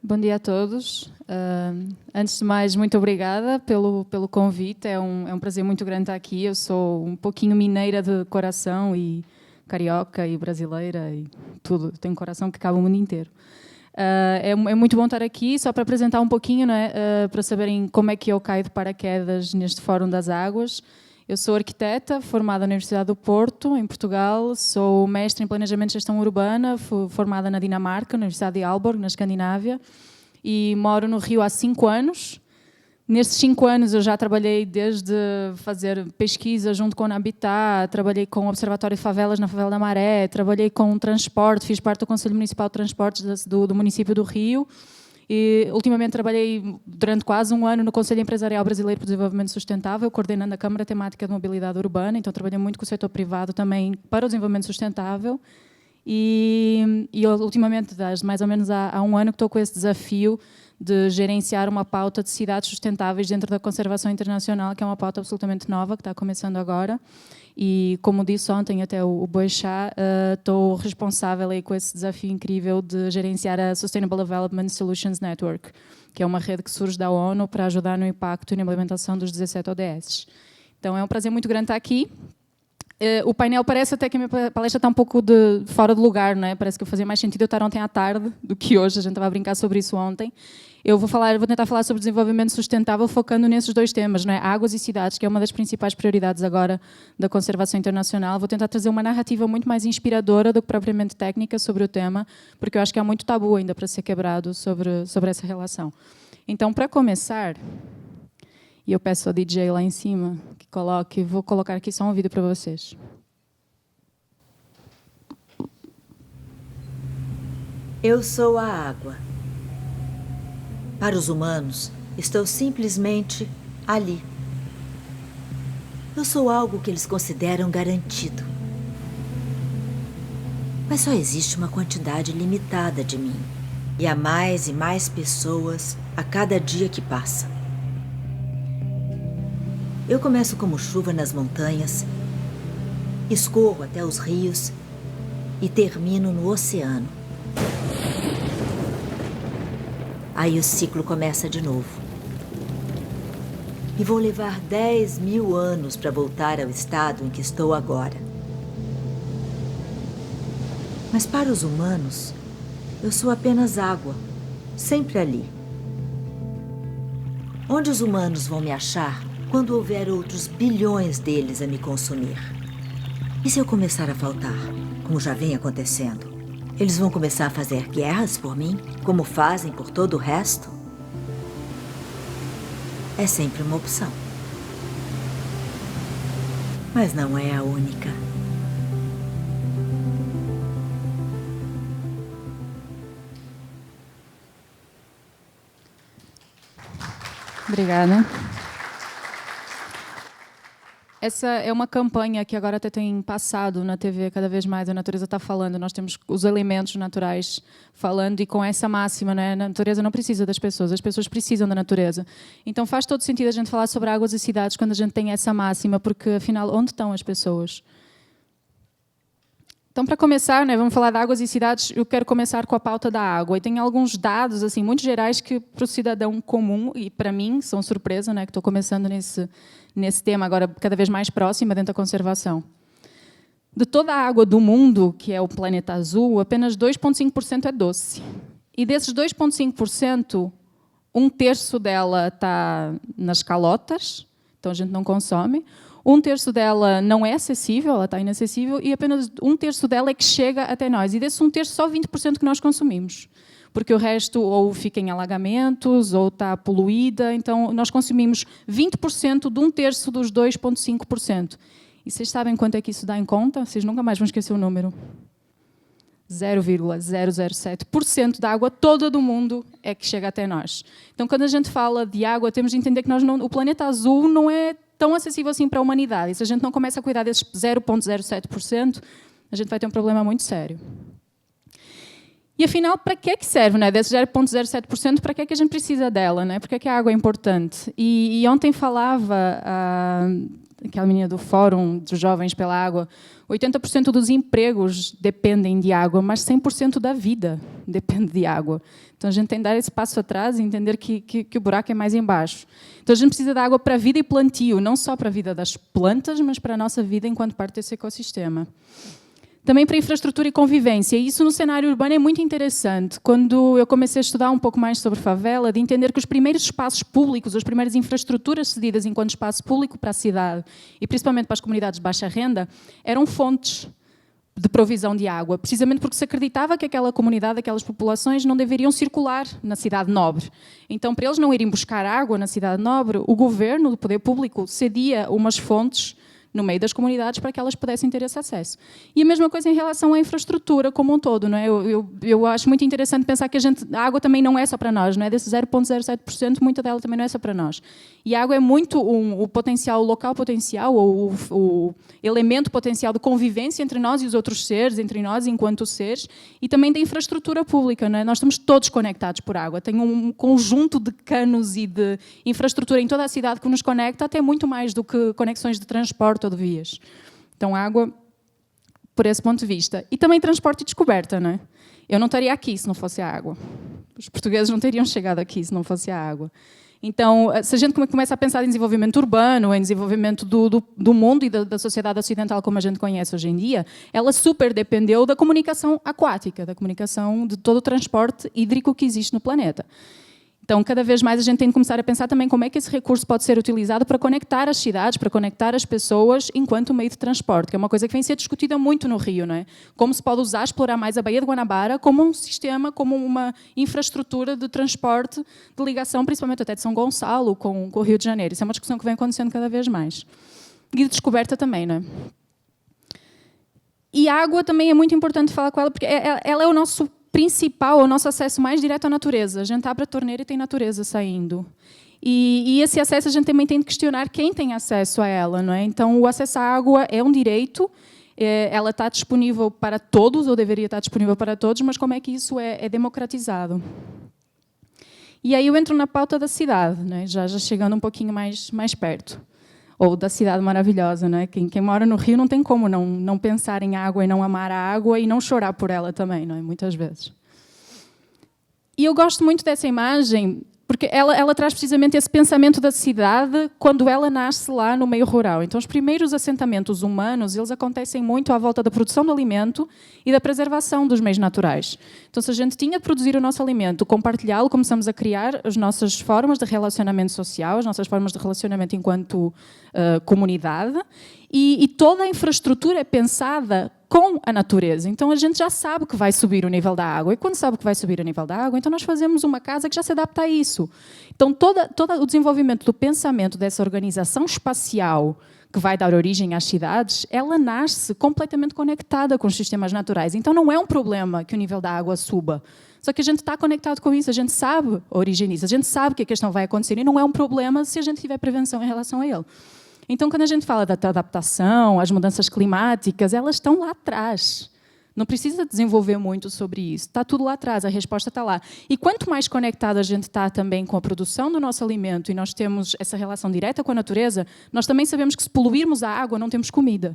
Bom dia a todos. Antes de mais, muito obrigada pelo convite. É um prazer muito grande estar aqui. Eu sou um pouquinho mineira de coração e carioca e brasileira e tudo. Tenho um coração que cabe o mundo inteiro. É muito bom estar aqui, só para apresentar um pouquinho, não é? Para saberem como é que eu caio de paraquedas neste Fórum das Águas. Eu sou arquiteta, formada na Universidade do Porto, em Portugal. Sou mestre em Planejamento e Gestão Urbana, formada na Dinamarca, na Universidade de Aalborg, na Escandinávia. E moro no Rio há 5 anos. Nestes 5 anos eu já trabalhei desde fazer pesquisa junto com a Habitat, trabalhei com o Observatório de Favelas na Favela da Maré, trabalhei com transporte, fiz parte do Conselho Municipal de Transportes do município do Rio. E, ultimamente, trabalhei durante quase 1 ano no Conselho Empresarial Brasileiro para o Desenvolvimento Sustentável, coordenando a Câmara Temática de Mobilidade Urbana, então trabalhei muito com o setor privado também para o desenvolvimento sustentável. E ultimamente, mais ou menos há 1 ano que estou com esse desafio de gerenciar uma pauta de cidades sustentáveis dentro da conservação internacional, que é uma pauta absolutamente nova, que está começando agora. E, como disse ontem até o Boixá, estou responsável aí com esse desafio incrível de gerenciar a Sustainable Development Solutions Network, que é uma rede que surge da ONU para ajudar no impacto e na implementação dos 17 ODS. Então, é um prazer muito grande estar aqui. O painel parece até que a minha palestra está um pouco fora de lugar, não é? Parece que fazia mais sentido eu estar ontem à tarde do que hoje. A gente estava a brincar sobre isso ontem. Eu vou tentar falar sobre desenvolvimento sustentável focando nesses 2 temas, não é? Águas e cidades, que é uma das principais prioridades agora da conservação internacional. Vou tentar trazer uma narrativa muito mais inspiradora do que propriamente técnica sobre o tema, porque eu acho que há muito tabu ainda para ser quebrado sobre essa relação. Então, para começar, e eu peço ao DJ lá em cima que coloque, vou colocar aqui só um vídeo para vocês. Eu sou a água. Para os humanos, estou simplesmente ali. Eu sou algo que eles consideram garantido. Mas só existe uma quantidade limitada de mim. E há mais e mais pessoas a cada dia que passa. Eu começo como chuva nas montanhas, escorro até os rios e termino no oceano. Aí o ciclo começa de novo. E vou levar 10.000 anos para voltar ao estado em que estou agora. Mas para os humanos, eu sou apenas água, sempre ali. Onde os humanos vão me achar quando houver outros bilhões deles a me consumir? E se eu começar a faltar, como já vem acontecendo? Eles vão começar a fazer guerras por mim, como fazem por todo o resto? É sempre uma opção. Mas não é a única. Obrigada. Essa é uma campanha que agora até tem passado na TV cada vez mais. A natureza está falando, nós temos os elementos naturais falando, e com essa máxima, não é? A natureza não precisa das pessoas, as pessoas precisam da natureza. Então faz todo sentido a gente falar sobre águas e cidades quando a gente tem essa máxima, porque afinal, onde estão as pessoas? Então, para começar, né, vamos falar de águas e cidades. Eu quero começar com a pauta da água. E tem alguns dados assim, muito gerais que, para o cidadão comum, e para mim, são surpresa, né, que estou começando nesse tema agora cada vez mais próxima dentro da conservação. De toda a água do mundo, que é o planeta azul, apenas 2,5% é doce. E desses 2,5%, 1/3 dela está nas calotas, então a gente não consome. 1/3 dela não é acessível, ela está inacessível, e apenas 1/3 dela é que chega até nós. E desse 1/3, só 20% que nós consumimos. Porque o resto ou fica em alagamentos, ou está poluída. Então, nós consumimos 20% de 1/3 dos 2,5%. E vocês sabem quanto é que isso dá em conta? Vocês nunca mais vão esquecer o número. 0,007% da água toda do mundo é que chega até nós. Então, quando a gente fala de água, temos de entender que o planeta azul não é tão acessível assim para a humanidade. E se a gente não começa a cuidar desses 0,07%, a gente vai ter um problema muito sério. E, afinal, para que serve, né? Desse 0,07%, para que a gente precisa dela? Né? Por que a água é importante? E ontem falava aquela menina do Fórum dos Jovens pela Água, 80% dos empregos dependem de água, mas 100% da vida depende de água. Então a gente tem que dar esse passo atrás e entender que o buraco é mais embaixo. Então a gente precisa de água para a vida e plantio, não só para a vida das plantas, mas para a nossa vida enquanto parte desse ecossistema. Também para infraestrutura e convivência. E isso no cenário urbano é muito interessante. Quando eu comecei a estudar um pouco mais sobre favela, de entender que os primeiros espaços públicos, as primeiras infraestruturas cedidas enquanto espaço público para a cidade, e principalmente para as comunidades de baixa renda, eram fontes de provisão de água, precisamente porque se acreditava que aquela comunidade, aquelas populações não deveriam circular na cidade nobre. Então, para eles não irem buscar água na cidade nobre, o governo, o poder público, cedia umas fontes no meio das comunidades para que elas pudessem ter esse acesso. E a mesma coisa em relação à infraestrutura como um todo. Não é? Eu acho muito interessante pensar que a água também não é só para nós, não é? Desse 0,07%, muita dela também não é só para nós. E a água é muito o potencial, o local potencial, ou o elemento potencial de convivência entre nós e os outros seres, entre nós enquanto seres, e também da infraestrutura pública. Não é? Nós estamos todos conectados por água. Tem um conjunto de canos e de infraestrutura em toda a cidade que nos conecta, até muito mais do que conexões de transporte ou de vias. Então, água, por esse ponto de vista. E também transporte e descoberta, não é? Eu não estaria aqui se não fosse a água. Os portugueses não teriam chegado aqui se não fosse a água. Então, se a gente começa a pensar em desenvolvimento urbano, em desenvolvimento do mundo e da sociedade ocidental como a gente conhece hoje em dia, ela super dependeu da comunicação aquática, da comunicação de todo o transporte hídrico que existe no planeta. Então, cada vez mais a gente tem de começar a pensar também como é que esse recurso pode ser utilizado para conectar as cidades, para conectar as pessoas enquanto meio de transporte, que é uma coisa que vem a ser discutida muito no Rio, não é? Como se pode usar, explorar mais a Baía de Guanabara como um sistema, como uma infraestrutura de transporte, de ligação, principalmente até de São Gonçalo com o Rio de Janeiro. Isso é uma discussão que vem acontecendo cada vez mais. E de descoberta também, não é? E a água também é muito importante falar com ela, porque ela é o nosso principal, o nosso acesso mais direto à natureza. A gente abre a torneira e tem natureza saindo. E esse acesso a gente também tem de questionar quem tem acesso a ela, não é? Então, o acesso à água é um direito, ela está disponível para todos, ou deveria estar disponível para todos, mas como é que isso é democratizado? E aí eu entro na pauta da cidade, né? já chegando um pouquinho mais perto. Ou da cidade maravilhosa, não é? Quem mora no Rio não tem como não pensar em água e não amar a água e não chorar por ela também, não é? Muitas vezes. E eu gosto muito dessa imagem porque ela traz precisamente esse pensamento da cidade quando ela nasce lá no meio rural. Então, os primeiros assentamentos humanos, eles acontecem muito à volta da produção do alimento e da preservação dos meios naturais. Então, se a gente tinha de produzir o nosso alimento, compartilhá-lo, começamos a criar as nossas formas de relacionamento social, as nossas formas de relacionamento enquanto comunidade, e toda a infraestrutura é pensada com a natureza. Então, a gente já sabe que vai subir o nível da água. E quando sabe que vai subir o nível da água, então nós fazemos uma casa que já se adapta a isso. Então, todo o desenvolvimento do pensamento dessa organização espacial que vai dar origem às cidades, ela nasce completamente conectada com os sistemas naturais. Então, não é um problema que o nível da água suba. Só que a gente está conectado com isso, a gente sabe a origem disso, a gente sabe que a questão vai acontecer e não é um problema se a gente tiver prevenção em relação a ele. Então, quando a gente fala da adaptação, as mudanças climáticas, elas estão lá atrás. Não precisa desenvolver muito sobre isso. Está tudo lá atrás, a resposta está lá. E quanto mais conectado a gente está também com a produção do nosso alimento e nós temos essa relação direta com a natureza, nós também sabemos que se poluirmos a água, não temos comida.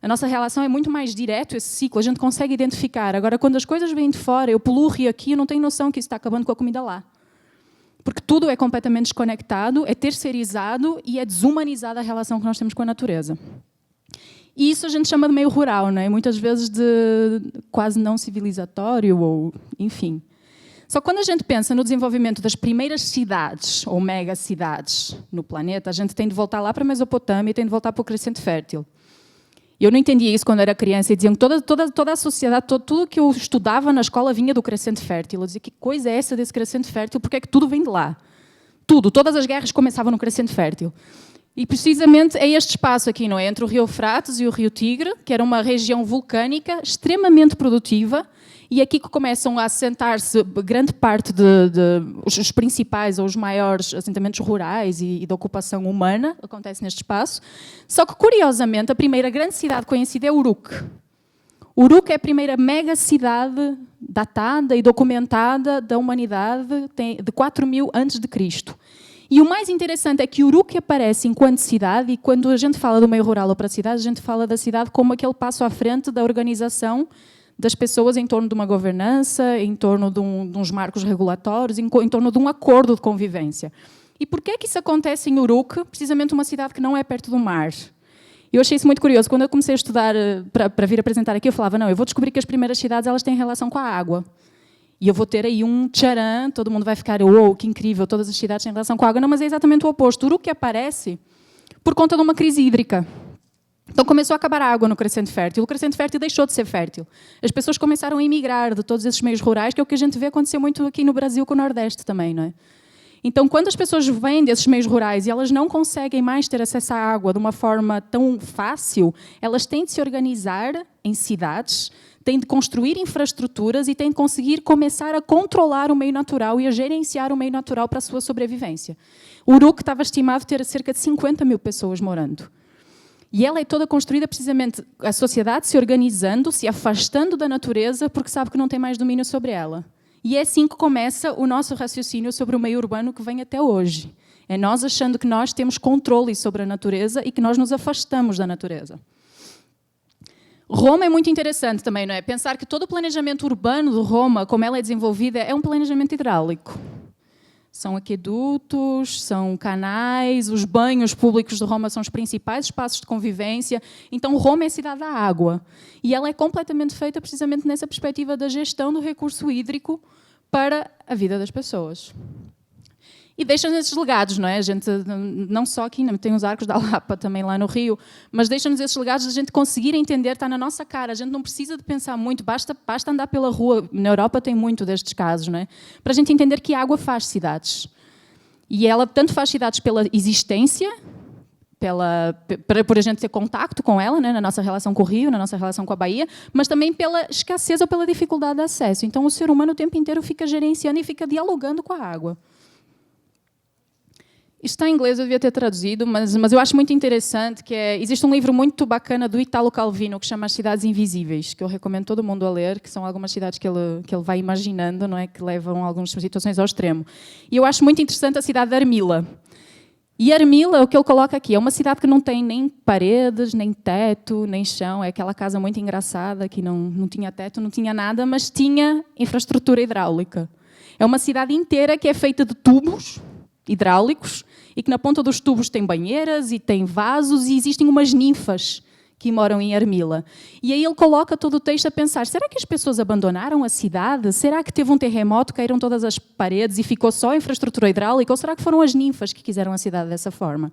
A nossa relação é muito mais direto, esse ciclo, a gente consegue identificar. Agora, quando as coisas vêm de fora, eu poluo o rio aqui, eu não tenho noção que isso está acabando com a comida lá. Porque tudo é completamente desconectado, é terceirizado e é desumanizada a relação que nós temos com a natureza. E isso a gente chama de meio rural, não é? Muitas vezes de quase não civilizatório, ou enfim. Só que quando a gente pensa no desenvolvimento das primeiras cidades, ou megacidades, no planeta, a gente tem de voltar lá para a Mesopotâmia e tem de voltar para o Crescente Fértil. Eu não entendia isso quando era criança e diziam que toda a sociedade, tudo que eu estudava na escola vinha do Crescente Fértil. Eu dizia, que coisa é essa desse Crescente Fértil? Porque é que tudo vem de lá? Tudo, todas as guerras começavam no Crescente Fértil. E precisamente é este espaço aqui, não é? Entre o Rio Eufrates e o Rio Tigre, que era uma região vulcânica extremamente produtiva, e aqui que começam a assentar-se grande parte os principais ou os maiores assentamentos rurais e da ocupação humana, acontece neste espaço. Só que, curiosamente, a primeira grande cidade conhecida é Uruk. Uruk é a primeira mega cidade datada e documentada da humanidade de 4000 a.C. E o mais interessante é que Uruk aparece enquanto cidade, e quando a gente fala do meio rural ou para a cidade, a gente fala da cidade como aquele passo à frente da organização das pessoas em torno de uma governança, em torno de uns marcos regulatórios, em torno de um acordo de convivência. E por que é que isso acontece em Uruk, precisamente uma cidade que não é perto do mar? Eu achei isso muito curioso. Quando eu comecei a estudar para vir apresentar aqui, eu falava, não, eu vou descobrir que as primeiras cidades elas têm relação com a água. E eu vou ter aí um tcharam, todo mundo vai ficar, uou, que incrível, todas as cidades têm relação com a água. Não, mas é exatamente o oposto. Uruk aparece por conta de uma crise hídrica. Então começou a acabar a água no Crescente Fértil. O Crescente Fértil deixou de ser fértil. As pessoas começaram a emigrar de todos esses meios rurais, que é o que a gente vê acontecer muito aqui no Brasil com o Nordeste também, não é? Então, quando as pessoas vêm desses meios rurais e elas não conseguem mais ter acesso à água de uma forma tão fácil, elas têm de se organizar em cidades, têm de construir infraestruturas e têm de conseguir começar a controlar o meio natural e a gerenciar o meio natural para a sua sobrevivência. Uruk estava estimado ter cerca de 50 mil pessoas morando. E ela é toda construída precisamente a sociedade se organizando, se afastando da natureza, porque sabe que não tem mais domínio sobre ela. E é assim que começa o nosso raciocínio sobre o meio urbano que vem até hoje. É nós achando que nós temos controle sobre a natureza e que nós nos afastamos da natureza. Roma é muito interessante também, não é? Pensar que todo o planejamento urbano de Roma, como ela é desenvolvida, é um planejamento hidráulico. São aquedutos, são canais, os banhos públicos de Roma são os principais espaços de convivência. Então, Roma é a cidade da água. E ela é completamente feita precisamente nessa perspectiva da gestão do recurso hídrico para a vida das pessoas. E deixa-nos esses legados, não é? A gente, não só aqui, tem os Arcos da Lapa também lá no Rio, mas deixa-nos esses legados de a gente conseguir entender, está na nossa cara. A gente não precisa de pensar muito, basta andar pela rua. Na Europa tem muito destes casos, não é? Para a gente entender que a água faz cidades. E ela tanto faz cidades pela existência, por a gente ter contacto com ela, né, na nossa relação com o Rio, na nossa relação com a Bahia, mas também pela escassez ou pela dificuldade de acesso. Então o ser humano o tempo inteiro fica gerenciando e fica dialogando com a água. Isto está em inglês, eu devia ter traduzido, mas eu acho muito interessante que existe um livro muito bacana do Italo Calvino que chama As Cidades Invisíveis, que eu recomendo todo mundo a ler, que são algumas cidades que ele vai imaginando, não é, que levam algumas situações ao extremo. E eu acho muito interessante a cidade de Armila. E Armila, o que ele coloca aqui, é uma cidade que não tem nem paredes, nem teto, nem chão, é aquela casa muito engraçada que não tinha teto, não tinha nada, mas tinha infraestrutura hidráulica. É uma cidade inteira que é feita de tubos hidráulicos e que na ponta dos tubos tem banheiras e tem vasos e existem umas ninfas que moram em Armila. E aí ele coloca todo o texto a pensar, será que as pessoas abandonaram a cidade? Será que teve um terremoto, caíram todas as paredes e ficou só a infraestrutura hidráulica? Ou será que foram as ninfas que quiseram a cidade dessa forma?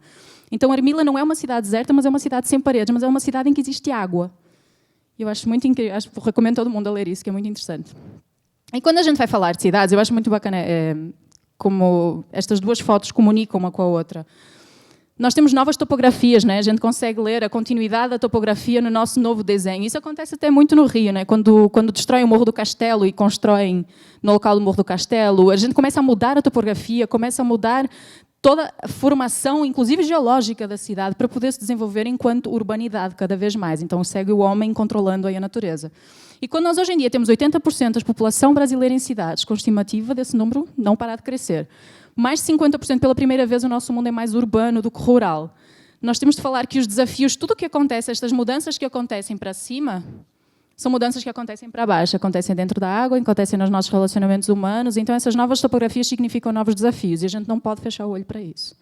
Então Armila não é uma cidade deserta, mas é uma cidade sem paredes, mas é uma cidade em que existe água. Eu acho muito incrível, recomendo todo mundo a ler isso, que é muito interessante. E quando a gente vai falar de cidades, eu acho muito bacana como estas duas fotos comunicam uma com a outra. Nós temos novas topografias, né? A gente consegue ler a continuidade da topografia no nosso novo desenho. Isso acontece até muito no Rio, né? Quando destroem o Morro do Castelo e constroem no local do Morro do Castelo, a gente começa a mudar a topografia, começa a mudar toda a formação, inclusive geológica da cidade, para poder se desenvolver enquanto urbanidade cada vez mais. Então segue o homem controlando aí a natureza. E quando nós hoje em dia temos 80% da população brasileira em cidades, com estimativa desse número não parar de crescer, mais de 50% pela primeira vez o nosso mundo é mais urbano do que rural. Nós temos de falar que os desafios, tudo o que acontece, estas mudanças que acontecem para cima, são mudanças que acontecem para baixo, acontecem dentro da água, acontecem nos nossos relacionamentos humanos, então essas novas topografias significam novos desafios e a gente não pode fechar o olho para isso.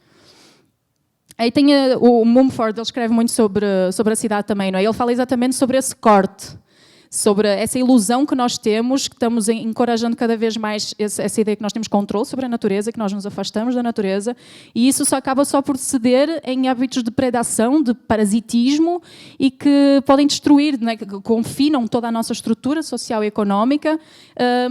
Aí tem o Mumford, ele escreve muito sobre a cidade também, não é? Ele fala exatamente sobre esse corte, sobre essa ilusão que nós temos, que estamos encorajando cada vez mais essa ideia que nós temos controle sobre a natureza, que nós nos afastamos da natureza, e isso só acaba por ceder em hábitos de predação, de parasitismo, e que podem destruir, né, que confinam toda a nossa estrutura social e económica,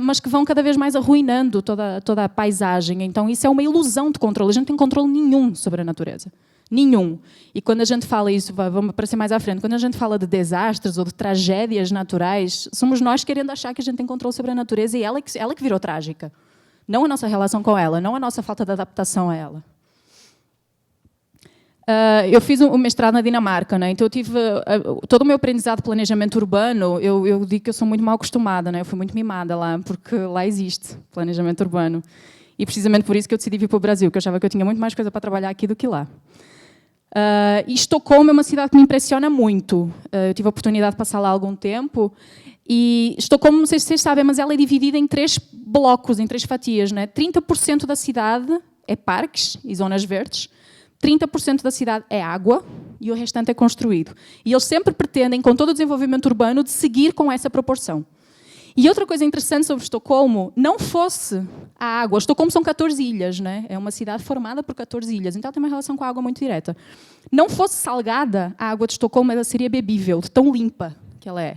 mas que vão cada vez mais arruinando toda a paisagem. Então isso é uma ilusão de controle, a gente não tem controle nenhum sobre a natureza. Nenhum. E quando a gente fala isso, vamos aparecer mais à frente, quando a gente fala de desastres ou de tragédias naturais, somos nós querendo achar que a gente tem controle sobre a natureza e ela que virou trágica. Não a nossa relação com ela, não a nossa falta de adaptação a ela. Eu fiz um mestrado na Dinamarca, né? Então eu tive todo o meu aprendizado de planejamento urbano, eu digo que eu sou muito mal acostumada, né? Eu fui muito mimada lá, porque lá existe planejamento urbano. E precisamente por isso que eu decidi vir para o Brasil, que eu achava que eu tinha muito mais coisa para trabalhar aqui do que lá. E Estocolmo é uma cidade que me impressiona muito. Eu tive a oportunidade de passar lá há algum tempo. E Estocolmo, não sei se vocês sabem, mas ela é dividida em 3 blocos, em 3 fatias. Né? 30% da cidade é parques e zonas verdes, 30% da cidade é água e o restante é construído. E eles sempre pretendem, com todo o desenvolvimento urbano, de seguir com essa proporção. E outra coisa interessante sobre Estocolmo, não fosse a água. Estocolmo são 14 ilhas, né? É uma cidade formada por 14 ilhas, então tem uma relação com a água muito direta. Não fosse salgada, a água de Estocolmo ela seria bebível, de tão limpa que ela é.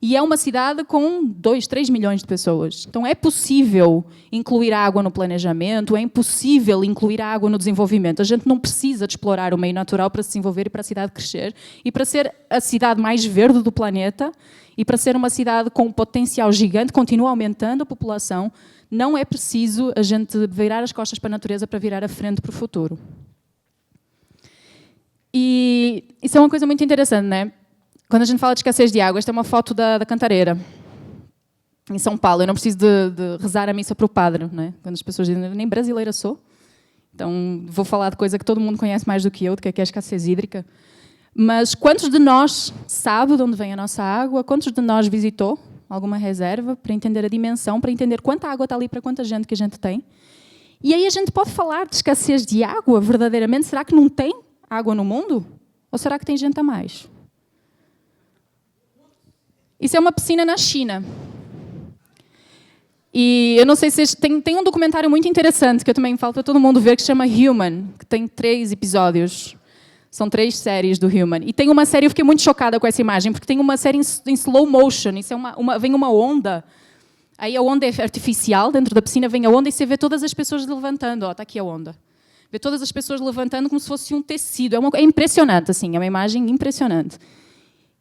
E é uma cidade com 2, 3 milhões de pessoas. Então é possível incluir a água no planejamento, é impossível incluir a água no desenvolvimento. A gente não precisa de explorar o meio natural para se desenvolver e para a cidade crescer. E para ser a cidade mais verde do planeta, e para ser uma cidade com um potencial gigante, continua aumentando a população, não é preciso a gente virar as costas para a natureza para virar a frente para o futuro. E isso é uma coisa muito interessante, né? Quando a gente fala de escassez de água, esta é uma foto da Cantareira, em São Paulo. Eu não preciso de rezar a missa para o padre, né? Quando as pessoas dizem, nem brasileira sou. Então, vou falar de coisa que todo mundo conhece mais do que eu, que é a escassez hídrica. Mas quantos de nós sabe de onde vem a nossa água? Quantos de nós visitou alguma reserva para entender a dimensão, para entender quanta água está ali para quanta gente que a gente tem? E aí a gente pode falar de escassez de água, verdadeiramente? Será que não tem água no mundo? Ou será que tem gente a mais? Isso é uma piscina na China. E eu não sei se... Tem um documentário muito interessante, que eu também falo para todo mundo ver, que se chama Human, que tem 3 episódios. São 3 séries do Human. E tem uma série, eu fiquei muito chocada com essa imagem, porque tem uma série em slow motion. Isso é vem uma onda, aí a onda é artificial, dentro da piscina vem a onda e você vê todas as pessoas levantando. Está aqui a onda. Vê todas as pessoas levantando como se fosse um tecido. É impressionante, assim, é uma imagem impressionante.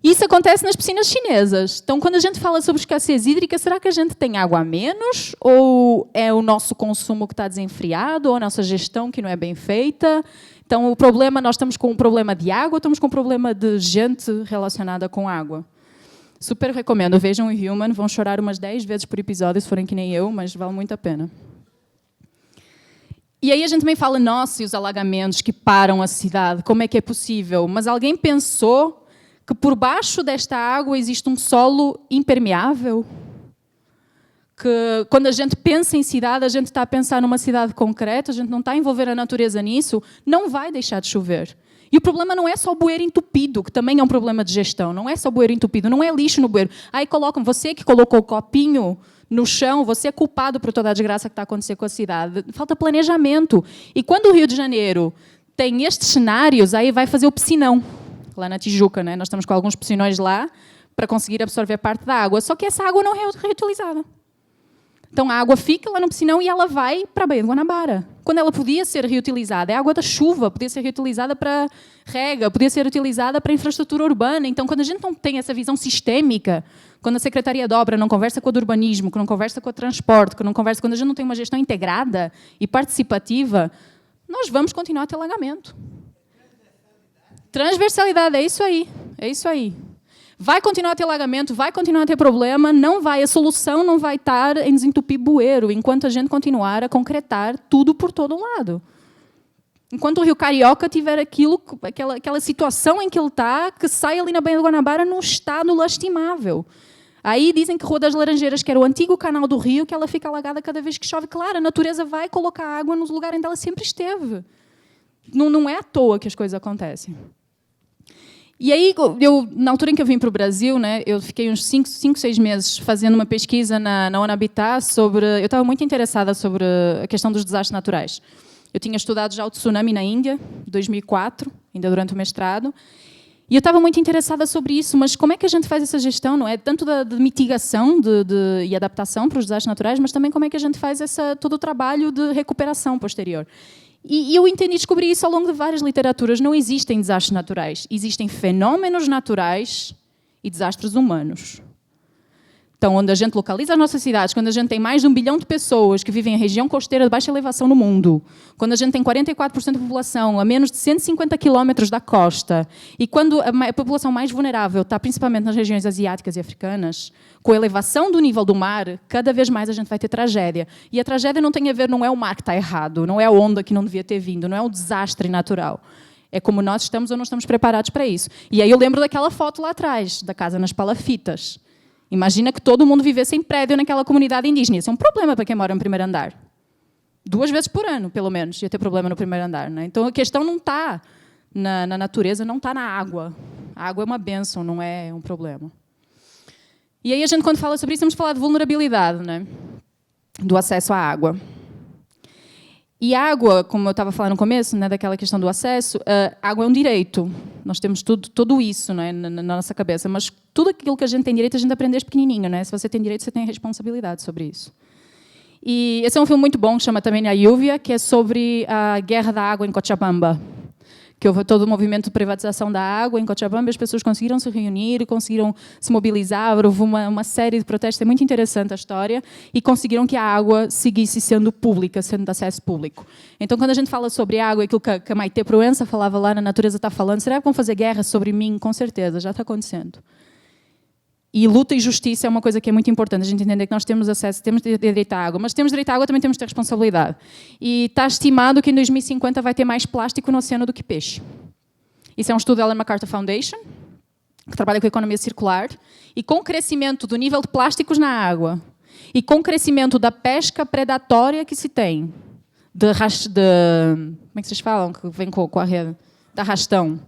Isso acontece nas piscinas chinesas. Então, quando a gente fala sobre escassez hídrica, será que a gente tem água a menos? Ou é o nosso consumo que está desenfreado? Ou a nossa gestão que não é bem feita? Então, nós estamos com um problema de água ou estamos com um problema de gente relacionada com água? Super recomendo. Vejam o Human, vão chorar umas 10 vezes por episódio, se forem que nem eu, mas vale muito a pena. E aí a gente também fala, nossa, e os alagamentos que param a cidade, como é que é possível? Mas alguém pensou que por baixo desta água existe um solo impermeável? Que quando a gente pensa em cidade, a gente está a pensar numa cidade concreta, a gente não está a envolver a natureza nisso, não vai deixar de chover. E o problema não é só o bueiro entupido, que também é um problema de gestão, não é só o bueiro entupido, não é lixo no bueiro. Aí colocam, você que colocou o copinho no chão, você é culpado por toda a desgraça que está a acontecer com a cidade. Falta planejamento. E quando o Rio de Janeiro tem estes cenários, aí vai fazer o piscinão. Lá na Tijuca, né? Nós estamos com alguns piscinões lá para conseguir absorver parte da água. Só que essa água não é reutilizada. Então a água fica lá no piscinão e ela vai para a Baía de Guanabara. Quando ela podia ser reutilizada, é a água da chuva, podia ser reutilizada para rega, podia ser utilizada para infraestrutura urbana. Então, quando a gente não tem essa visão sistêmica, quando a Secretaria de Obra não conversa com a do urbanismo, que não conversa com o transporte, quando a gente não tem uma gestão integrada e participativa, nós vamos continuar a ter alagamento. Transversalidade, é isso aí. É isso aí. Vai continuar a ter alagamento, vai continuar a ter problema, a solução não vai estar em desentupir bueiro, enquanto a gente continuar a concretar tudo por todo lado. Enquanto o Rio Carioca tiver aquela situação em que ele está, que sai ali na Baía de Guanabara num estado lastimável. Aí dizem que Rua das Laranjeiras, que era o antigo canal do rio, que ela fica alagada cada vez que chove. Claro, a natureza vai colocar água nos lugares onde ela sempre esteve. Não é à toa que as coisas acontecem. E aí, na altura em que eu vim para o Brasil, né, eu fiquei uns 5, 6 meses fazendo uma pesquisa na ONU Habitat sobre... Eu estava muito interessada sobre a questão dos desastres naturais. Eu tinha estudado já o tsunami na Índia, em 2004, ainda durante o mestrado, e eu estava muito interessada sobre isso, mas como é que a gente faz essa gestão? Não é tanto de mitigação e adaptação para os desastres naturais, mas também como é que a gente faz todo o trabalho de recuperação posterior. E eu descobri isso ao longo de várias literaturas. Não existem desastres naturais. Existem fenómenos naturais e desastres humanos. Então, onde a gente localiza as nossas cidades, quando a gente tem mais de 1 bilhão de pessoas que vivem em região costeira de baixa elevação no mundo, quando a gente tem 44% da população a menos de 150 quilómetros da costa, e quando a população mais vulnerável está principalmente nas regiões asiáticas e africanas, com a elevação do nível do mar, cada vez mais a gente vai ter tragédia. E a tragédia não tem a ver, não é o mar que está errado, não é a onda que não devia ter vindo, não é um desastre natural. É como nós estamos ou não estamos preparados para isso. E aí eu lembro daquela foto lá atrás, da casa nas palafitas. Imagina que todo mundo vivesse em prédio naquela comunidade indígena. Isso é um problema para quem mora no primeiro andar. 2 vezes por ano, pelo menos, ia ter problema no primeiro andar. Né? Então, a questão não está na natureza, não está na água. A água é uma bênção, não é um problema. E aí, a gente, quando fala sobre isso, temos de falar de vulnerabilidade, né? Do acesso à água. E água, como eu estava falando no começo, né, daquela questão do acesso, água é um direito. Nós temos tudo isso, né, na nossa cabeça, mas tudo aquilo que a gente tem direito, a gente aprende desde pequenininho. Né? Se você tem direito, você tem a responsabilidade sobre isso. E esse é um filme muito bom, que chama também A Lluvia, que é sobre a guerra da água em Cochabamba. Que houve todo o movimento de privatização da água em Cochabamba, as pessoas conseguiram se reunir, conseguiram se mobilizar, houve uma série de protestos, é muito interessante a história, e conseguiram que a água seguisse sendo pública, sendo de acesso público. Então, quando a gente fala sobre água, aquilo que a Maite Proença falava lá na Natureza está falando, será que vão fazer guerra sobre mim? Com certeza, já está acontecendo. E luta e justiça é uma coisa que é muito importante, a gente entender que nós temos acesso, temos direito à água, mas temos direito à água, também temos de ter responsabilidade. E está estimado que em 2050 vai ter mais plástico no oceano do que peixe. Isso é um estudo da Ellen MacArthur Foundation, que trabalha com a economia circular, e com o crescimento do nível de plásticos na água, e com o crescimento da pesca predatória que se tem, como é que vocês falam, que vem com a rede? Da arrastão.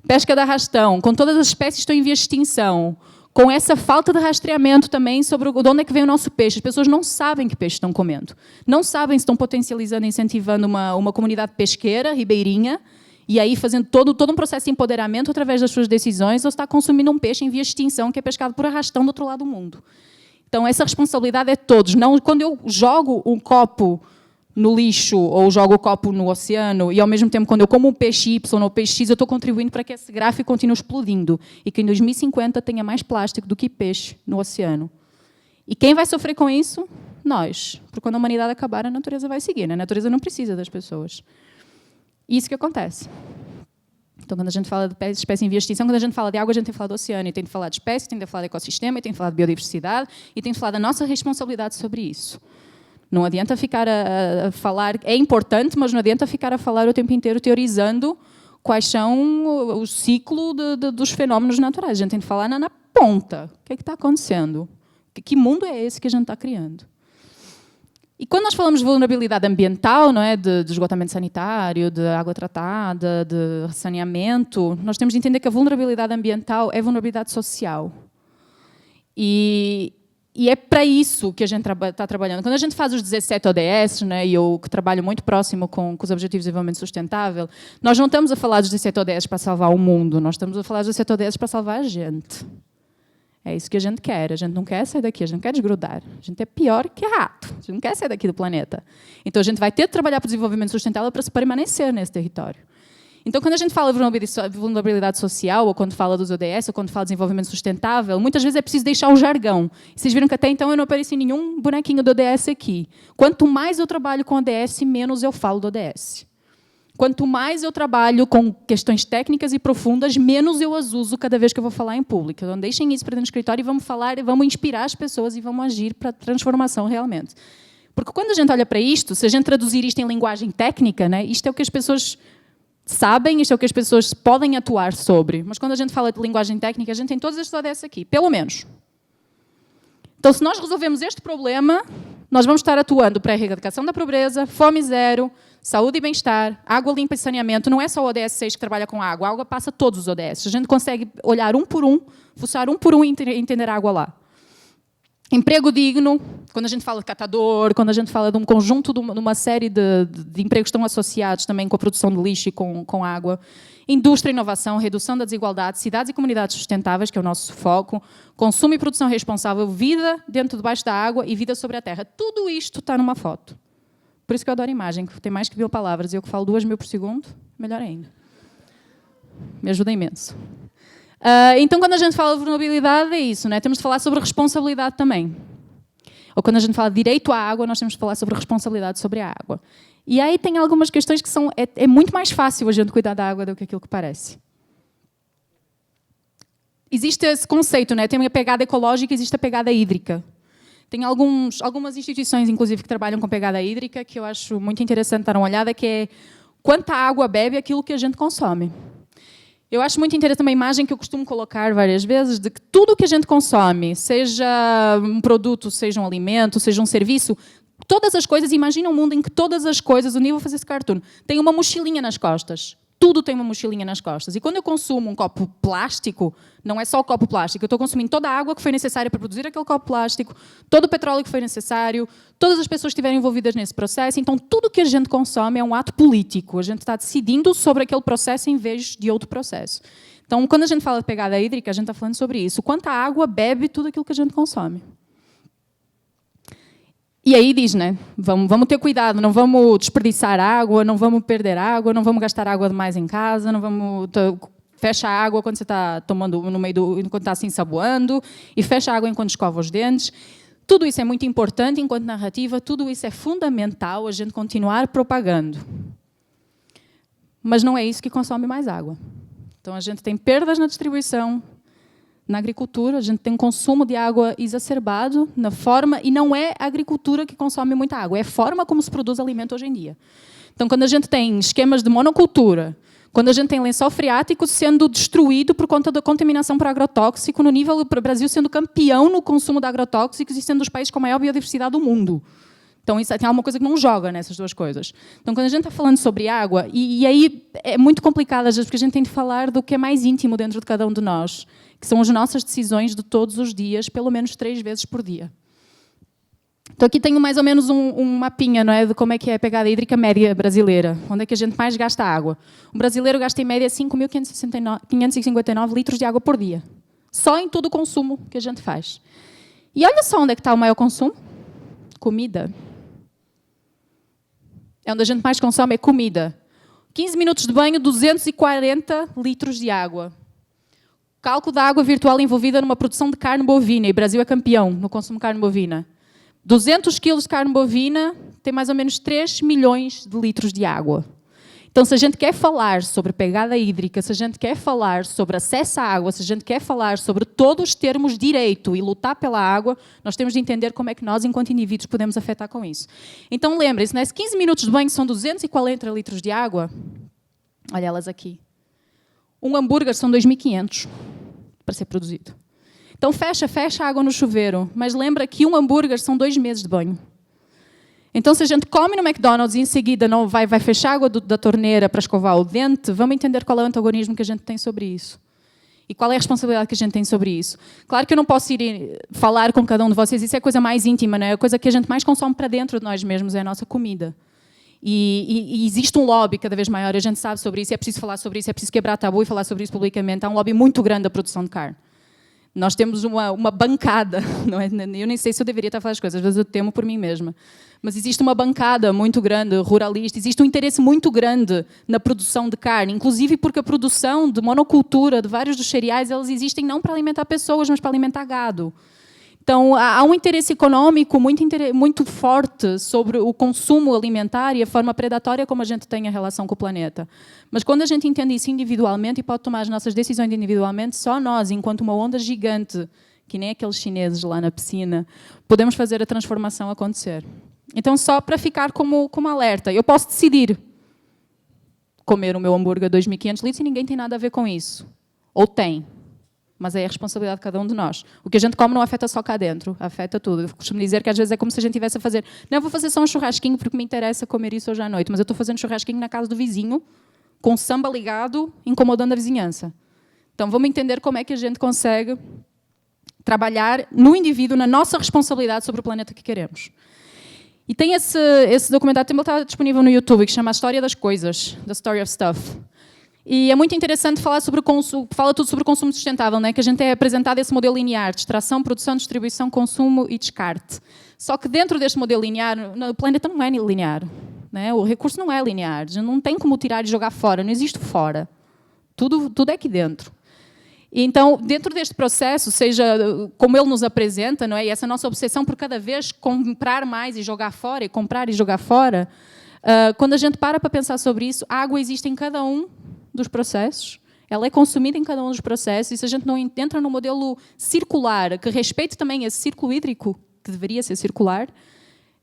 Pesca da arrastão, com todas as espécies que estão em vias de extinção, com essa falta de rastreamento também sobre de onde é que vem o nosso peixe. As pessoas não sabem que peixe estão comendo. Não sabem se estão potencializando, incentivando uma comunidade pesqueira, ribeirinha, e aí fazendo todo um processo de empoderamento através das suas decisões, ou se está consumindo um peixe em via de extinção que é pescado por arrastão do outro lado do mundo. Então, essa responsabilidade é de todos. Não, quando eu jogo um copo no lixo ou jogo o copo no oceano e, ao mesmo tempo, quando eu como um peixe Y ou peixe X, eu estou contribuindo para que esse gráfico continue explodindo e que em 2050 tenha mais plástico do que peixe no oceano. E quem vai sofrer com isso? Nós. Porque quando a humanidade acabar, a natureza vai seguir. Né? A natureza não precisa das pessoas. E isso que acontece. Então, quando a gente fala de espécie em via de extinção, quando a gente fala de água, a gente tem que falar do oceano, e tem que falar de espécie, tem que falar de ecossistema, e tem que falar de biodiversidade, e tem que falar da nossa responsabilidade sobre isso. Não adianta ficar a falar... É importante, mas não adianta ficar a falar o tempo inteiro teorizando quais são o ciclo dos fenómenos naturais. A gente tem que falar na ponta. O que é que está acontecendo? Que mundo é esse que a gente está criando? E quando nós falamos de vulnerabilidade ambiental, não é, de esgotamento sanitário, de água tratada, de saneamento, nós temos de entender que a vulnerabilidade ambiental é vulnerabilidade social. E é para isso que a gente está trabalhando. Quando a gente faz os 17 ODS, né, e eu que trabalho muito próximo com os Objetivos de Desenvolvimento Sustentável, nós não estamos a falar dos 17 ODS para salvar o mundo, nós estamos a falar dos 17 ODS para salvar a gente. É isso que a gente quer. A gente não quer sair daqui, a gente não quer desgrudar. A gente é pior que rato. A gente não quer sair daqui do planeta. Então, a gente vai ter de trabalhar para o desenvolvimento sustentável para se permanecer nesse território. Então, quando a gente fala de vulnerabilidade social, ou quando fala dos ODS, ou quando fala de desenvolvimento sustentável, muitas vezes é preciso deixar o jargão. E vocês viram que até então eu não apareci nenhum bonequinho do ODS aqui. Quanto mais eu trabalho com ODS, menos eu falo do ODS. Quanto mais eu trabalho com questões técnicas e profundas, menos eu as uso cada vez que eu vou falar em público. Então, deixem isso para dentro do escritório e vamos falar, vamos inspirar as pessoas e vamos agir para a transformação realmente. Porque quando a gente olha para isto, se a gente traduzir isto em linguagem técnica, né, isto é o que as pessoas sabem, isto é o que as pessoas podem atuar sobre. Mas quando a gente fala de linguagem técnica, a gente tem todos estes ODS aqui, pelo menos. Então, se nós resolvemos este problema, nós vamos estar atuando para a erradicação da pobreza, fome zero, saúde e bem-estar, água limpa e saneamento. Não é só o ODS 6 que trabalha com água. A água passa todos os ODS. A gente consegue olhar um por um, fuçar um por um e entender a água lá. Emprego digno, quando a gente fala de catador, quando a gente fala de um conjunto, de uma série de empregos que estão associados também com a produção de lixo e com água. Indústria e inovação, redução da desigualdade, cidades e comunidades sustentáveis, que é o nosso foco, consumo e produção responsável, vida dentro debaixo da água e vida sobre a terra. Tudo isto está numa foto. Por isso que eu adoro imagem, que tem mais que 1000 palavras, e eu que falo 2000 por segundo, melhor ainda. Me ajuda imenso. Então, quando a gente fala de vulnerabilidade, é isso, né? Temos de falar sobre responsabilidade também. Ou quando a gente fala de direito à água, nós temos de falar sobre responsabilidade sobre a água. E aí tem algumas questões que são... É muito mais fácil a gente cuidar da água do que aquilo que parece. Existe esse conceito, né? Tem a pegada ecológica e existe a pegada hídrica. Tem algumas instituições, inclusive, que trabalham com pegada hídrica, que eu acho muito interessante dar uma olhada, que é quanta água bebe aquilo que a gente consome. Eu acho muito interessante uma imagem que eu costumo colocar várias vezes, de que tudo que a gente consome, seja um produto, seja um alimento, seja um serviço, todas as coisas, imagina um mundo em que todas as coisas, o nível fazer esse cartoon, tem uma mochilinha nas costas. Tudo tem uma mochilinha nas costas. E quando eu consumo um copo plástico, não é só o copo plástico, eu estou consumindo toda a água que foi necessária para produzir aquele copo plástico, todo o petróleo que foi necessário, todas as pessoas que estiveram envolvidas nesse processo. Então, tudo que a gente consome é um ato político. A gente está decidindo sobre aquele processo em vez de outro processo. Então, quando a gente fala de pegada hídrica, a gente está falando sobre isso. Quanta água bebe tudo aquilo que a gente consome. E aí diz, né, vamos ter cuidado, não vamos desperdiçar água, não vamos perder água, não vamos gastar água demais em casa, não vamos... Fecha a água quando você está tomando no meio enquanto está se ensaboando, e fecha a água enquanto escova os dentes. Tudo isso é muito importante enquanto narrativa, tudo isso é fundamental a gente continuar propagando. Mas não é isso que consome mais água. Então a gente tem perdas na distribuição, na agricultura, a gente tem um consumo de água exacerbado na forma, e não é a agricultura que consome muita água, é a forma como se produz alimento hoje em dia. Então, quando a gente tem esquemas de monocultura, quando a gente tem lençol freático sendo destruído por conta da contaminação por agrotóxico, no nível do Brasil sendo campeão no consumo de agrotóxicos e sendo os países com a maior biodiversidade do mundo. Então, isso tem alguma coisa que não joga nessas duas coisas. Então, quando a gente está falando sobre água, e aí é muito complicado, às vezes, porque a gente tem de falar do que é mais íntimo dentro de cada um de nós, que são as nossas decisões de todos os dias, pelo menos 3 vezes por dia. Então, aqui tenho mais ou menos um mapinha, não é, de como é que é a pegada hídrica média brasileira, onde é que a gente mais gasta água. O brasileiro gasta, em média, 5.559 litros de água por dia, só em todo o consumo que a gente faz. E olha só onde é que está o maior consumo. Comida. É onde a gente mais consome, é comida. 15 minutos de banho, 240 litros de água. Cálculo da água virtual envolvida numa produção de carne bovina, e o Brasil é campeão no consumo de carne bovina. 200 quilos de carne bovina tem mais ou menos 3 milhões de litros de água. Então, se a gente quer falar sobre pegada hídrica, se a gente quer falar sobre acesso à água, se a gente quer falar sobre todos os termos direito e lutar pela água, nós temos de entender como é que nós, enquanto indivíduos, podemos afetar com isso. Então, lembrem-se, né? 15 minutos de banho são 240 litros de água. Olha elas aqui. Um hambúrguer são 2.500 para ser produzido. Então, fecha a água no chuveiro, mas lembra que um hambúrguer são 2 meses de banho. Então, se a gente come no McDonald's e em seguida não vai fechar a água da torneira para escovar o dente, vamos entender qual é o antagonismo que a gente tem sobre isso. E qual é a responsabilidade que a gente tem sobre isso. Claro que eu não posso ir falar com cada um de vocês, isso é a coisa mais íntima, não é? A coisa que a gente mais consome para dentro de nós mesmos é a nossa comida. E existe um lobby cada vez maior, a gente sabe sobre isso, é preciso falar sobre isso, é preciso quebrar tabu e falar sobre isso publicamente. Há um lobby muito grande da produção de carne. Nós temos uma bancada, não é? Eu nem sei se eu deveria estar a falar as coisas, às vezes eu temo por mim mesma. Mas existe uma bancada muito grande, ruralista, existe um interesse muito grande na produção de carne, inclusive porque a produção de monocultura, de vários dos cereais, elas existem não para alimentar pessoas, mas para alimentar gado. Então, há um interesse econômico muito forte sobre o consumo alimentar e a forma predatória como a gente tem a relação com o planeta. Mas quando a gente entende isso individualmente e pode tomar as nossas decisões individualmente, só nós, enquanto uma onda gigante, que nem aqueles chineses lá na piscina, podemos fazer a transformação acontecer. Então, só para ficar como alerta, eu posso decidir comer o meu hambúrguer 2.500 litros e ninguém tem nada a ver com isso. Ou tem. Mas é a responsabilidade de cada um de nós. O que a gente come não afeta só cá dentro, afeta tudo. Eu costumo dizer que às vezes é como se a gente estivesse a fazer... Não, eu vou fazer só um churrasquinho porque me interessa comer isso hoje à noite, mas eu estou fazendo churrasquinho na casa do vizinho, com samba ligado, incomodando a vizinhança. Então, vamos entender como é que a gente consegue trabalhar no indivíduo, na nossa responsabilidade sobre o planeta que queremos. E tem esse documentário, também está disponível no YouTube, que se chama A História das Coisas, The Story of Stuff. E é muito interessante falar sobre o consumo, fala tudo sobre o consumo sustentável, né? Que a gente é apresentado esse modelo linear de extração, produção, distribuição, consumo e descarte. Só que dentro deste modelo linear, o planeta não é linear, né? O recurso não é linear, a gente não tem como tirar e jogar fora, não existe fora. Tudo é aqui dentro. E então, dentro deste processo, seja como ele nos apresenta, não é? E essa nossa obsessão por cada vez comprar mais e jogar fora, e comprar e jogar fora, quando a gente para pensar sobre isso, a água existe em cada um dos processos, ela é consumida em cada um dos processos, e se a gente não entra no modelo circular, que respeite também esse círculo hídrico, que deveria ser circular,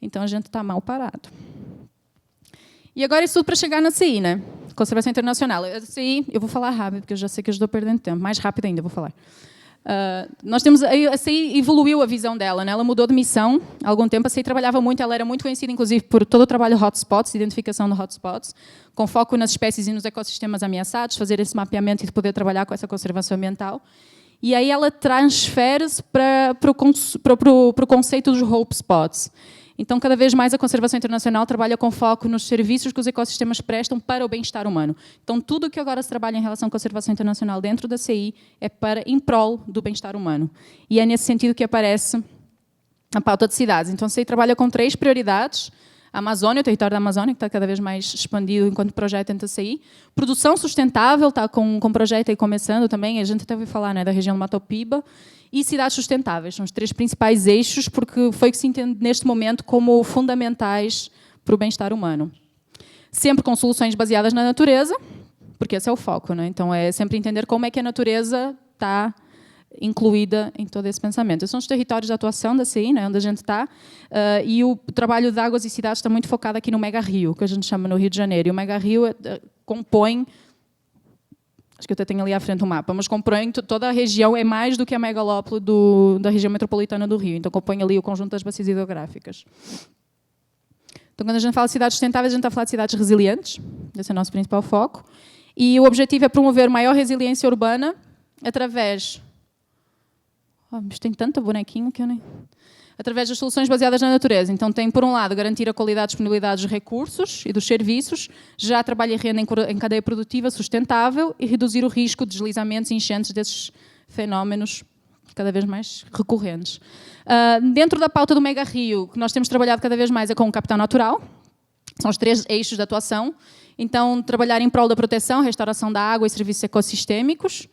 então a gente está mal parado. E agora isso tudo para chegar na CI, né? Conservação Internacional. A CI, eu vou falar rápido, porque eu já sei que eu estou perdendo tempo. Mais rápido ainda, vou falar. Nós temos, a CI evoluiu a visão dela, né? Ela mudou de missão há algum tempo. A CI trabalhava muito, ela era muito conhecida, inclusive, por todo o trabalho hotspots, identificação de hotspots, com foco nas espécies e nos ecossistemas ameaçados, fazer esse mapeamento e poder trabalhar com essa conservação ambiental. E aí ela transfere-se para o conceito dos hope spots. Então, cada vez mais a Conservação Internacional trabalha com foco nos serviços que os ecossistemas prestam para o bem-estar humano. Então, tudo o que agora se trabalha em relação à Conservação Internacional dentro da CI é em prol do bem-estar humano. E é nesse sentido que aparece a pauta de cidades. Então, a CI trabalha com 3 prioridades. A Amazônia, o território da Amazônia, que está cada vez mais expandido enquanto projeto dentro da CI. Produção sustentável, está com projeto aí começando também, a gente até ouviu falar, né, da região do Mato Piba. E cidades sustentáveis, são os 3 principais eixos, porque foi o que se entende neste momento como fundamentais para o bem-estar humano. Sempre com soluções baseadas na natureza, porque esse é o foco, né? Então, é sempre entender como é que a natureza está incluída em todo esse pensamento. Esses são os territórios de atuação da CI, né, onde a gente está, e o trabalho de águas e cidades está muito focado aqui no Mega Rio, que a gente chama no Rio de Janeiro. E o Mega Rio compõe, acho que eu até tenho ali à frente o mapa, mas compõe toda a região, é mais do que a megalópole da região metropolitana do Rio, então compõe ali o conjunto das bacias hidrográficas. Então, quando a gente fala de cidades sustentáveis, a gente está a falar de cidades resilientes, esse é o nosso principal foco, e o objetivo é promover maior resiliência urbana através... Mas tem tanto bonequinho que eu nem... Através das soluções baseadas na natureza. Então, tem, por um lado, garantir a qualidade e disponibilidade dos recursos e dos serviços, já trabalho e renda em cadeia produtiva sustentável e reduzir o risco de deslizamentos e enchentes desses fenómenos cada vez mais recorrentes. Dentro da pauta do Mega Rio, que nós temos trabalhado cada vez mais é com o capital natural. São os 3 eixos de atuação. Então, trabalhar em prol da proteção, restauração da água e serviços ecossistêmicos.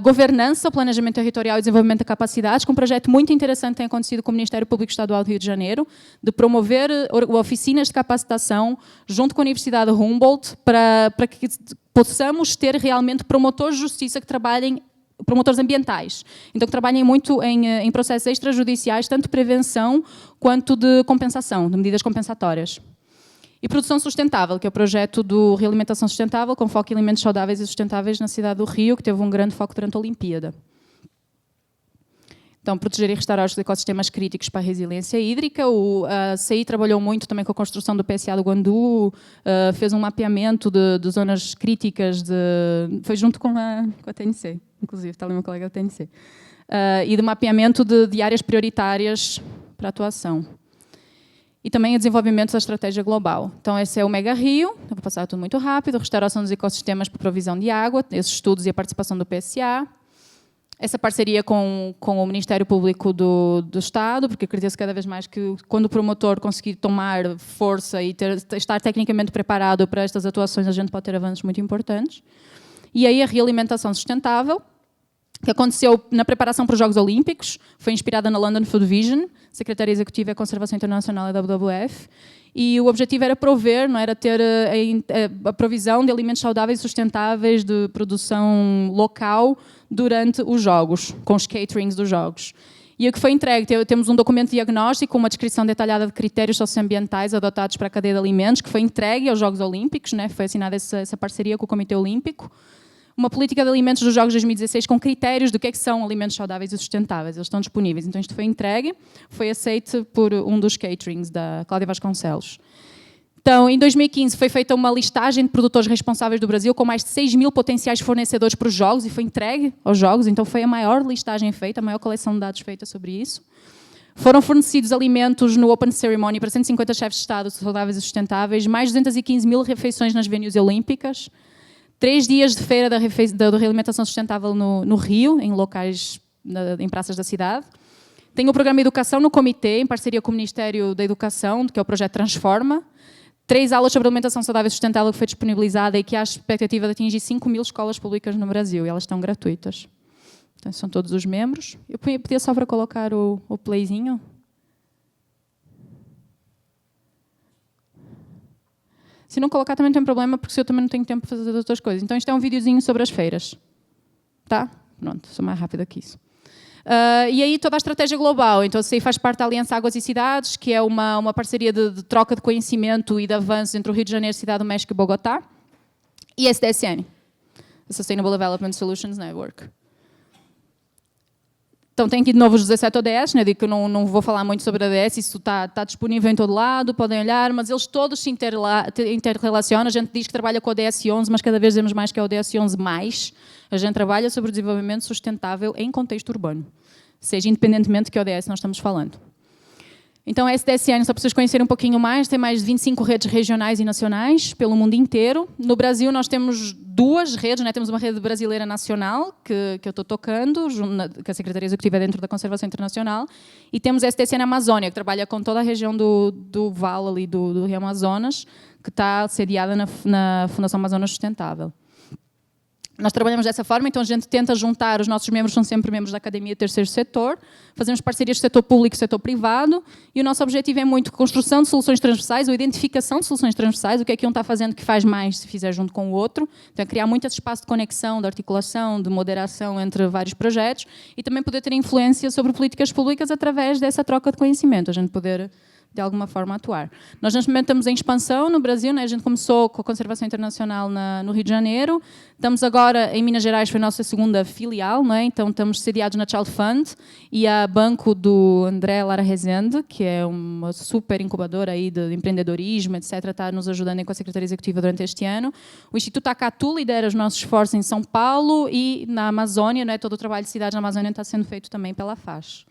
Governança, planejamento territorial e desenvolvimento de capacidades, com um projeto muito interessante que tem acontecido com o Ministério Público Estadual do Rio de Janeiro, de promover oficinas de capacitação junto com a Universidade de Humboldt para que possamos ter realmente promotores de justiça que trabalhem, promotores ambientais, então que trabalhem muito em processos extrajudiciais, tanto de prevenção quanto de compensação, de medidas compensatórias. E produção sustentável, que é o projeto do Realimentação Sustentável, com foco em alimentos saudáveis e sustentáveis na cidade do Rio, que teve um grande foco durante a Olimpíada. Então, proteger e restaurar os ecossistemas críticos para a resiliência hídrica. A CI trabalhou muito também com a construção do PSA do Guandu, fez um mapeamento de zonas críticas, foi junto com a TNC, inclusive, está ali o meu colega da TNC, e de mapeamento de áreas prioritárias para a atuação. E também o desenvolvimento da estratégia global. Então, esse é o Mega Rio, eu vou passar tudo muito rápido, restauração dos ecossistemas para provisão de água, esses estudos e a participação do PSA. Essa parceria com o Ministério Público do Estado, porque acredito cada vez mais que quando o promotor conseguir tomar força e estar tecnicamente preparado para estas atuações, a gente pode ter avanços muito importantes. E aí a realimentação sustentável, que aconteceu na preparação para os Jogos Olímpicos, foi inspirada na London Food Vision, Secretaria Executiva é Conservação Internacional da WWF, e o objetivo era prover, não era ter a provisão de alimentos saudáveis e sustentáveis de produção local durante os Jogos, com os caterings dos Jogos. E o que foi entregue, temos um documento diagnóstico com uma descrição detalhada de critérios socioambientais adotados para a cadeia de alimentos, que foi entregue aos Jogos Olímpicos, né? Foi assinada essa parceria com o Comitê Olímpico. Uma política de alimentos dos Jogos 2016 com critérios do que são alimentos saudáveis e sustentáveis. Eles estão disponíveis. Então, isto foi entregue, foi aceito por um dos caterings, da Cláudia Vasconcelos. Então, em 2015, foi feita uma listagem de produtores responsáveis do Brasil com mais de 6.000 potenciais fornecedores para os Jogos e foi entregue aos Jogos. Então, foi a maior listagem feita, a maior coleção de dados feita sobre isso. Foram fornecidos alimentos no Open Ceremony para 150 chefes de Estado saudáveis e sustentáveis, mais de 215.000 refeições nas venues olímpicas, 3 dias de feira da realimentação sustentável no Rio, em locais, em praças da cidade. Tem o programa Educação no Comitê, em parceria com o Ministério da Educação, que é o projeto Transforma. 3 aulas sobre alimentação saudável e sustentável que foi disponibilizada e que há a expectativa de atingir 5.000 escolas públicas no Brasil, e elas estão gratuitas. Então, são todos os membros. Eu pedia só para colocar o playzinho. Se não colocar também não tem problema, porque eu também não tenho tempo para fazer outras coisas. Então, isto é um videozinho sobre as feiras. Tá? Pronto, sou mais rápida que isso. E aí toda a estratégia global. Então, isso aí faz parte da Aliança Águas e Cidades, que é uma parceria de troca de conhecimento e de avanços entre o Rio de Janeiro, Cidade do México e Bogotá. E SDSN, a Sustainable Development Solutions Network. Então, tem aqui de novo os 17 ODS, né? Digo que eu não vou falar muito sobre a ODS, isso está disponível em todo lado, podem olhar, mas eles todos se interrelacionam. A gente diz que trabalha com o ODS 11, mas cada vez dizemos mais que é o ODS 11+. A gente trabalha sobre o desenvolvimento sustentável em contexto urbano, seja independentemente de que ODS nós estamos falando. Então, a SDSN, só para vocês conhecerem um pouquinho mais, tem mais de 25 redes regionais e nacionais pelo mundo inteiro. No Brasil, nós temos 2 redes, né? Temos uma rede brasileira nacional, que eu estou tocando, que a Secretaria Executiva é dentro da Conservação Internacional, e temos a SDSN Amazônia, que trabalha com toda a região do Vale ali, do Rio Amazonas, que está sediada na Fundação Amazonas Sustentável. Nós trabalhamos dessa forma, então a gente tenta juntar, os nossos membros são sempre membros da Academia do Terceiro Setor, fazemos parcerias do setor público e setor privado, e o nosso objetivo é muito construção de soluções transversais, ou identificação de soluções transversais, o que é que um está fazendo que faz mais se fizer junto com o outro, então é criar muito esse espaço de conexão, de articulação, de moderação entre vários projetos, e também poder ter influência sobre políticas públicas através dessa troca de conhecimento, a gente poder de alguma forma atuar. Nós neste momento estamos em expansão no Brasil, né? A gente começou com a Conservação Internacional no Rio de Janeiro, estamos agora em Minas Gerais, foi a nossa segunda filial, não é? Então estamos sediados na Child Fund e a banco do André Lara Rezende, que é uma super incubadora aí de empreendedorismo, etc., está nos ajudando com a Secretaria Executiva durante este ano. O Instituto Acatu lidera os nossos esforços em São Paulo e na Amazônia, não é? Todo o trabalho de cidades na Amazônia está sendo feito também pela FAS.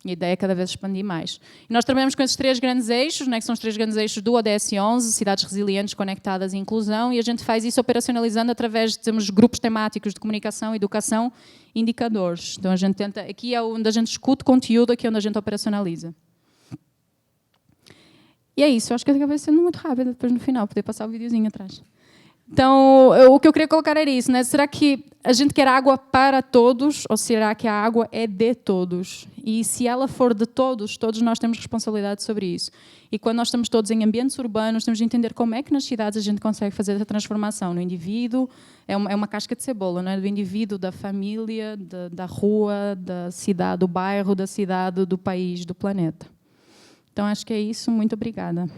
E a ideia é cada vez expandir mais. E nós trabalhamos com esses 3 grandes eixos, né, que são os 3 grandes eixos do ODS 11, cidades resilientes, conectadas e inclusão, e a gente faz isso operacionalizando através de grupos temáticos de comunicação, educação e indicadores. Então a gente tenta, aqui é onde a gente escuta conteúdo, aqui é onde a gente operacionaliza. E é isso, eu acho que acabei sendo muito rápida depois no final, poder passar o videozinho atrás. Então, o que eu queria colocar era isso, né? Será que a gente quer água para todos ou será que a água é de todos? E se ela for de todos, todos nós temos responsabilidade sobre isso. E quando nós estamos todos em ambientes urbanos, temos de entender como é que nas cidades a gente consegue fazer essa transformação. No indivíduo, é uma casca de cebola, não é? Do indivíduo, da família, da rua, da cidade, do bairro, da cidade, do país, do planeta. Então, acho que é isso. Muito obrigada.